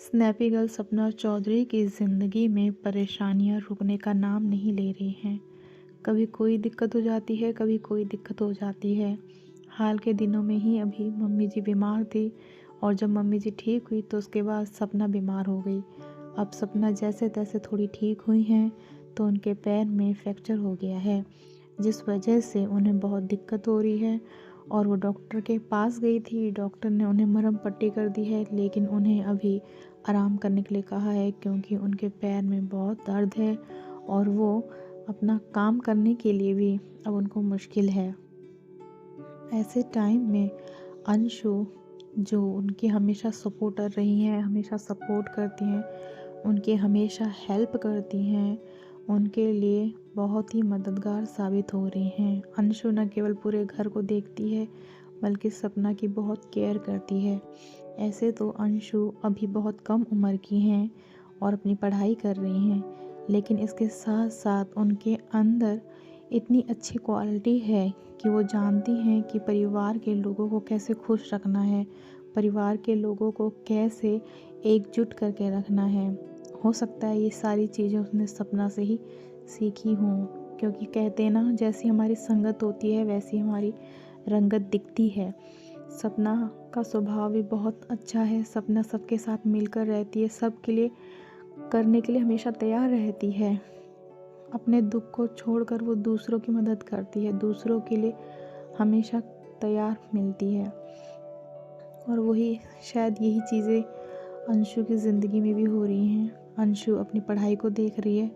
Snappy girl Sapna Chaudhary की ज़िंदगी में परेशानियां रुकने का नाम नहीं ले रही हैं। कभी कोई दिक्कत हो जाती है, कभी कोई दिक्कत हो जाती है। हाल के दिनों में ही अभी मम्मी जी बीमार थी और जब मम्मी जी ठीक हुई तो उसके बाद सपना बीमार हो गई। अब सपना जैसे तैसे थोड़ी ठीक हुई हैं तो उनके पैर में फ्रैक्चर हो गया है, जिस वजह से उन्हें बहुत दिक्कत हो रही है और वो डॉक्टर के पास गई थी। डॉक्टर ने उन्हें मरहम पट्टी कर दी है, लेकिन उन्हें अभी आराम करने के लिए कहा है क्योंकि उनके पैर में बहुत दर्द है और वो अपना काम करने के लिए भी अब उनको मुश्किल है। ऐसे टाइम में अंशु, जो उनकी हमेशा सपोर्टर रही हैं, हमेशा सपोर्ट करती हैं, उनकी हमेशा हेल्प करती हैं, उनके लिए बहुत ही मददगार साबित हो रही हैं। अंशु न केवल पूरे घर को देखती है बल्कि सपना की बहुत केयर करती है। ऐसे तो अंशु अभी बहुत कम उम्र की हैं और अपनी पढ़ाई कर रही हैं, लेकिन इसके साथ साथ उनके अंदर इतनी अच्छी क्वालिटी है कि वो जानती हैं कि परिवार के लोगों को कैसे खुश रखना है, परिवार के लोगों को कैसे एकजुट करके रखना है। हो सकता है ये सारी चीज़ें उसने सपना से ही सीखी हों, क्योंकि कहते हैं ना, जैसी हमारी संगत होती है वैसी हमारी रंगत दिखती है। सपना का स्वभाव भी बहुत अच्छा है। सपना सबके साथ मिलकर रहती है, सबके लिए करने के लिए हमेशा तैयार रहती है। अपने दुख को छोड़कर वो दूसरों की मदद करती है, दूसरों के लिए हमेशा तैयार मिलती है। और वही शायद यही चीज़ें अंशु की ज़िंदगी में भी हो रही हैं। अंशु अपनी पढ़ाई को देख रही है,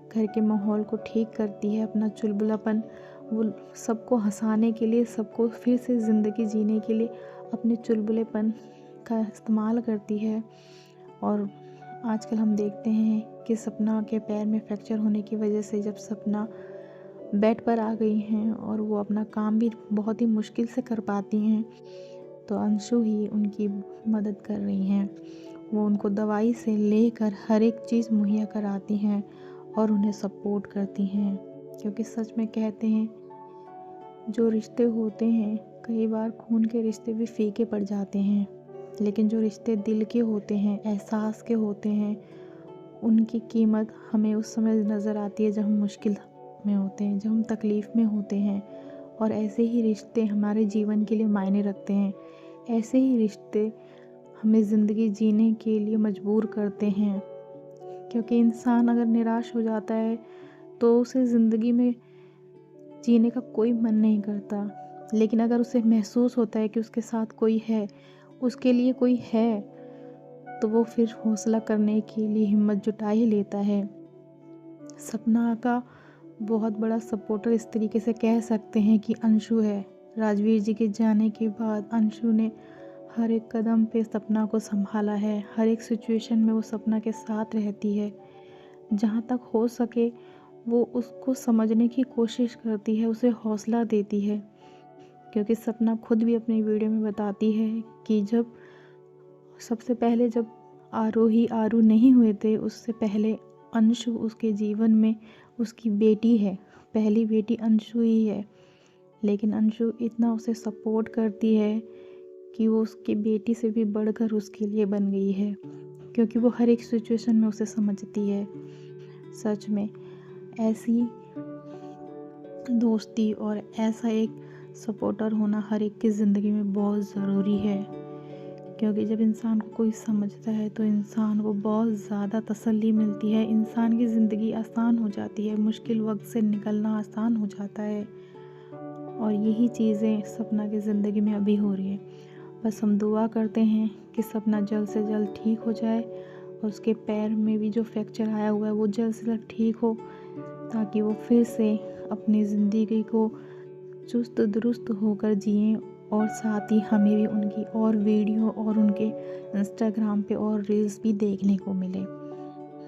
घर के माहौल को ठीक करती है, अपना चुलबुलापन वो सबको हंसाने के लिए, सबको फिर से ज़िंदगी जीने के लिए अपने चुलबुलेपन का इस्तेमाल करती है। और आजकल हम देखते हैं कि सपना के पैर में फ्रैक्चर होने की वजह से जब सपना बेड पर आ गई हैं और वो अपना काम भी बहुत ही मुश्किल से कर पाती हैं, तो अंशु ही उनकी मदद कर रही हैं। वो उनको दवाई से लेकर हर एक चीज़ मुहैया कराती हैं और उन्हें सपोर्ट करती हैं, क्योंकि सच में कहते हैं जो रिश्ते होते हैं, कई बार खून के रिश्ते भी फीके पड़ जाते हैं, लेकिन जो रिश्ते दिल के होते हैं, एहसास के होते हैं, उनकी कीमत हमें उस समय नज़र आती है जब हम मुश्किल में होते हैं, जब हम तकलीफ़ में होते हैं। और ऐसे ही रिश्ते हमारे जीवन के लिए मायने रखते हैं। ऐसे ही रिश्ते हमें ज़िंदगी जीने के लिए मजबूर करते हैं, क्योंकि इंसान अगर निराश हो जाता है तो उसे ज़िंदगी में जीने का कोई मन नहीं करता। लेकिन अगर उसे महसूस होता है कि उसके साथ कोई है, उसके लिए कोई है, तो वो फिर हौसला करने के लिए हिम्मत जुटा ही लेता है। सपना का बहुत बड़ा सपोर्टर इस तरीके से कह सकते हैं कि अंशु है। राजवीर जी के जाने के बाद अंशु ने हर एक कदम पे सपना को संभाला है, हर एक सिचुएशन में वो सपना के साथ रहती है। जहाँ तक हो सके वो उसको समझने की कोशिश करती है, उसे हौसला देती है, क्योंकि सपना खुद भी अपनी वीडियो में बताती है कि जब सबसे पहले जब आरू नहीं हुए थे, उससे पहले अंशु उसके जीवन में उसकी बेटी है, पहली बेटी अंशु ही है। लेकिन अंशु इतना उसे सपोर्ट करती है कि वो उसकी बेटी से भी बढ़कर उसके लिए बन गई है, क्योंकि वो हर एक सिचुएशन में उसे समझती है। सच में ऐसी दोस्ती और ऐसा एक सपोर्टर होना हर एक की ज़िंदगी में बहुत ज़रूरी है, क्योंकि जब इंसान को कोई समझता है तो इंसान को बहुत ज़्यादा तसल्ली मिलती है, इंसान की ज़िंदगी आसान हो जाती है, मुश्किल वक्त से निकलना आसान हो जाता है। और यही चीज़ें सपना की ज़िंदगी में अभी हो रही है। बस हम दुआ करते हैं कि सपना जल्द से जल्द ठीक हो जाए और उसके पैर में भी जो फ्रैक्चर आया हुआ है वो जल्द से जल्द ठीक हो, ताकि वो फिर से अपनी ज़िंदगी को चुस्त दुरुस्त होकर जिएं। और साथ ही हमें भी उनकी और वीडियो और उनके इंस्टाग्राम पे और रील्स भी देखने को मिले।